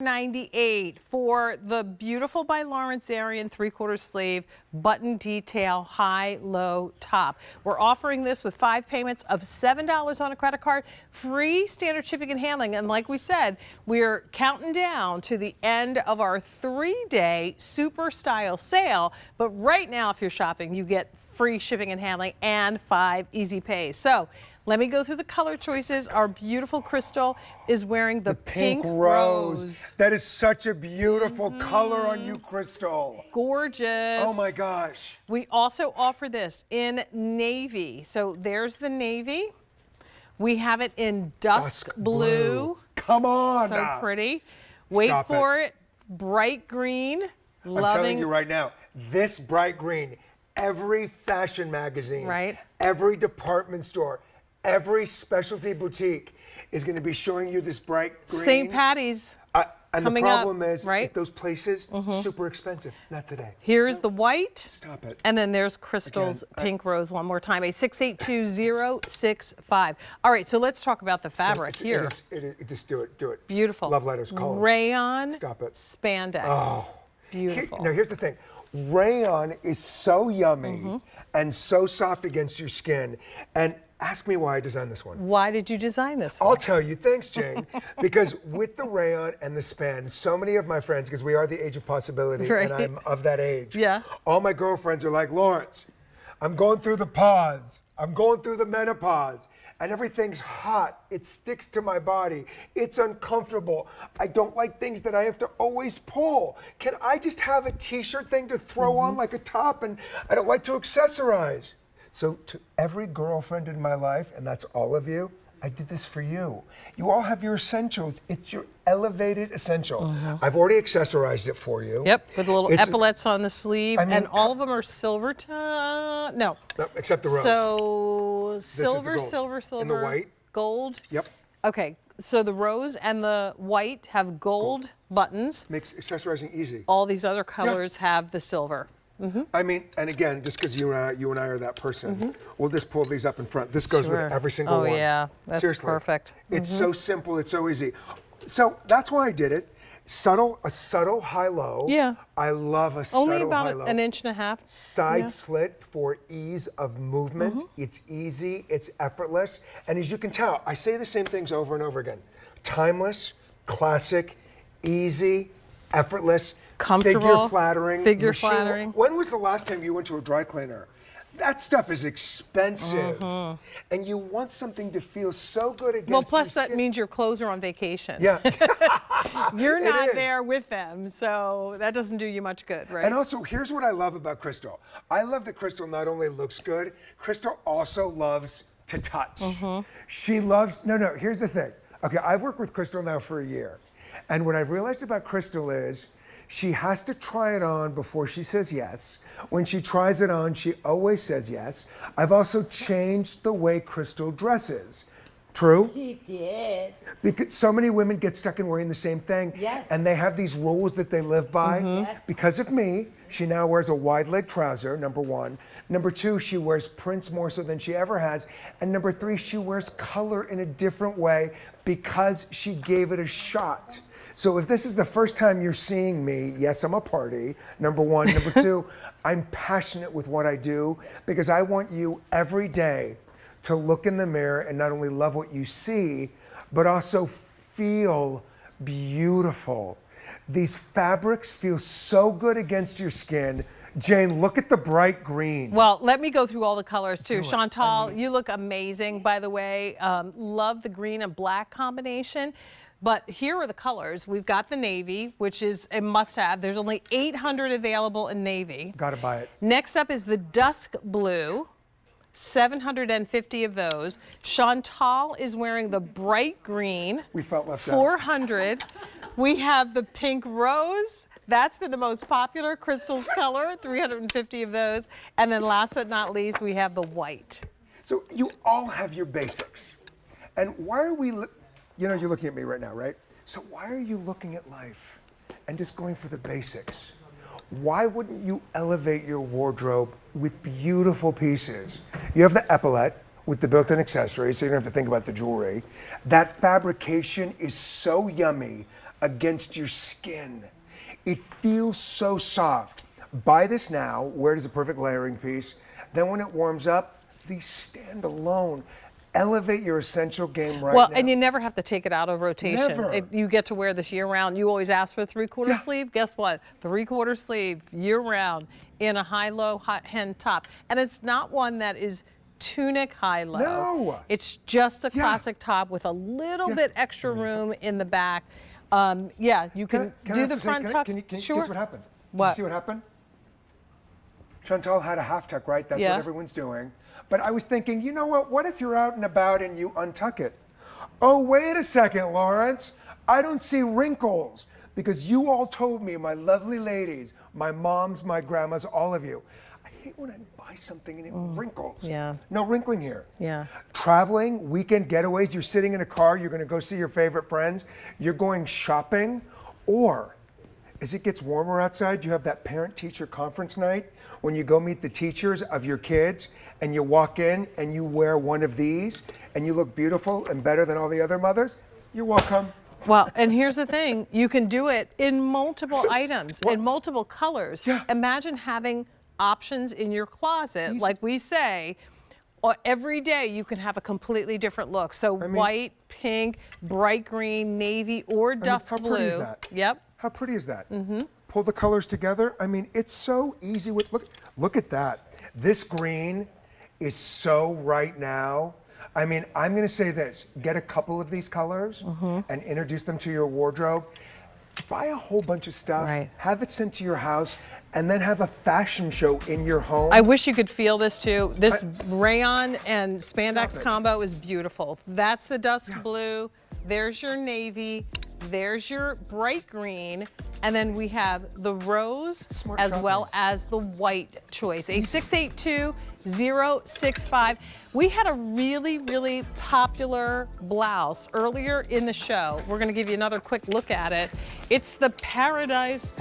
$98 for the beautiful by Lawrence Zarian 3/4 sleeve button detail high-low top. We're offering this with 5 payments of $7 on a credit card, free standard shipping and handling. And like we said, we're counting down to the end of our 3-day super style sale. But right now, if you're shopping, you get free shipping and handling and 5 easy pays. So let me go through the color choices. Our beautiful Crystal is wearing the pink rose. That is such a beautiful color on you, Crystal. Gorgeous. Oh my gosh. We also offer this in navy. So there's the navy. We have it in dusk blue. Come on. So pretty. Wait for it. Bright green. I'm telling you right now, this bright green, every fashion magazine, every department store, every specialty boutique is going to be showing you this bright green. St. Patty's and coming the problem up, is, at those places, super expensive. Not today. Here's the white. Stop it. And then there's Crystal's pink rose one more time. A 682065. All right, so let's talk about the fabric here. Just do it. Do it. Beautiful. Love letters. Call them. Rayon. Stop it. Spandex. Oh. Beautiful. Now, here's the thing. Rayon is so yummy and so soft against your skin. And ask me why I designed this one. Why did you design this one? I'll tell you. Thanks, Jane. Because with the rayon and the span, so many of my friends, because we are the age of possibility, and I'm of that age, all my girlfriends are like, Lawrence, I'm going through the pause. I'm going through the menopause. And everything's hot. It sticks to my body. It's uncomfortable. I don't like things that I have to always pull. Can I just have a t-shirt thing to throw on like a top? And I don't like to accessorize. So to every girlfriend in my life, and that's all of you, I did this for you. You all have your essentials. It's your elevated essential. I've already accessorized it for you. Yep, with little epaulets on the sleeve, and all of them are silver. No, except the rose. So silver, silver, and the white, gold. Yep. Okay, so the rose and the white have gold buttons. Makes accessorizing easy. All these other colors have the silver. I mean, and again, just because you and I are that person, we'll just pull these up in front. This goes with every single one. Oh yeah, that's seriously perfect. It's so simple. It's so easy. So that's why I did it. A subtle high-low. Yeah. I love a subtle high-low. Only about an inch and a half. Side slit for ease of movement. It's easy. It's effortless. And as you can tell, I say the same things over and over again. Timeless, classic, easy, effortless. Comfortable, figure flattering. When was the last time you went to a dry cleaner? That stuff is expensive, and you want something to feel so good against Well, plus your that skin. means your clothes are on vacation. Yeah. You're not there with them, so that doesn't do you much good, right? And also, here's what I love about Crystal. I love that Crystal not only looks good, Crystal also loves to touch. She loves, here's the thing. Okay, I've worked with Crystal now for a year, and what I've realized about Crystal is, she has to try it on before she says yes. When she tries it on, she always says yes. I've also changed the way Crystal dresses. True? He did. Because so many women get stuck in wearing the same thing. Yes. And they have these rules that they live by. Because of me, she now wears a wide leg trouser, number 1. Number 2, she wears prints more so than she ever has. And number 3, she wears color in a different way because she gave it a shot. So if this is the first time you're seeing me, yes, I'm a party, number 1. Number 2, I'm passionate with what I do because I want you every day to look in the mirror and not only love what you see, but also feel beautiful. These fabrics feel so good against your skin. Jane, look at the bright green. Well, let me go through all the colors too. Chantal, you look amazing, by the way. Love the green and black combination. But here are the colors. We've got the navy, which is a must-have. There's only 800 available in navy. Gotta buy it. Next up is the dusk blue. 750 of those. Chantal is wearing the bright green. We felt left 400. We have the pink rose. That's been the most popular. Crystal's color, 350 of those. And then last but not least, we have the white. So you all have your basics. And why are we... you're looking at me right now, right? So why are you looking at life and just going for the basics? Why wouldn't you elevate your wardrobe with beautiful pieces? You have the epaulette with the built-in accessories, so you don't have to think about the jewelry. That fabrication is so yummy. against your skin. It feels so soft. Buy this now, wear it as a perfect layering piece. Then when it warms up, these stand alone. Elevate your essential game right now. Well, and you never have to take it out of rotation. Never. You get to wear this year round. You always ask for a 3/4 sleeve. Guess what? 3/4 sleeve year round in a high-low hem top. And it's not one that is tunic high-low. No. It's just a classic top with a little bit extra room in the back. Yeah, you can do the front tuck. Can you Sure. guess what happened? Did What? you see what happened? Chantal had a half tuck, right? That's Yeah. what everyone's doing. But I was thinking, you know what? What if you're out and about and you untuck it? Oh, wait a second, Lawrence. I don't see wrinkles because you all told me, my lovely ladies, my moms, my grandmas, all of you, I hate when I buy something and it wrinkles. Yeah. No wrinkling here. Yeah. Traveling, weekend getaways, you're sitting in a car, you're going to go see your favorite friends, you're going shopping, or as it gets warmer outside, you have that parent-teacher conference night when you go meet the teachers of your kids and you walk in and you wear one of these and you look beautiful and better than all the other mothers. You're welcome. Well, and here's the thing. You can do it in multiple items, in multiple colors. Yeah. Imagine having options in your closet. Easy. Like we say, every day you can have a completely different look. So white, pink, bright green, navy, or dusk blue. How pretty is that? Yep. How pretty is that? Pull the colors together. I mean, it's so easy. Look at that. This green is so right now. I mean, I'm going to say this. Get a couple of these colors and introduce them to your wardrobe. Buy a whole bunch of stuff, Right. have it sent to your house, and then have a fashion show in your home. I wish you could feel this too. This rayon and spandex Stop it. combo is beautiful. That's the dusk blue. There's your navy. There's your bright green. And then we have the rose Smart as shopping. well as the white choice. A 682065. We had a really, really popular blouse earlier in the show. We're going to give you another quick look at it. It's the Paradise.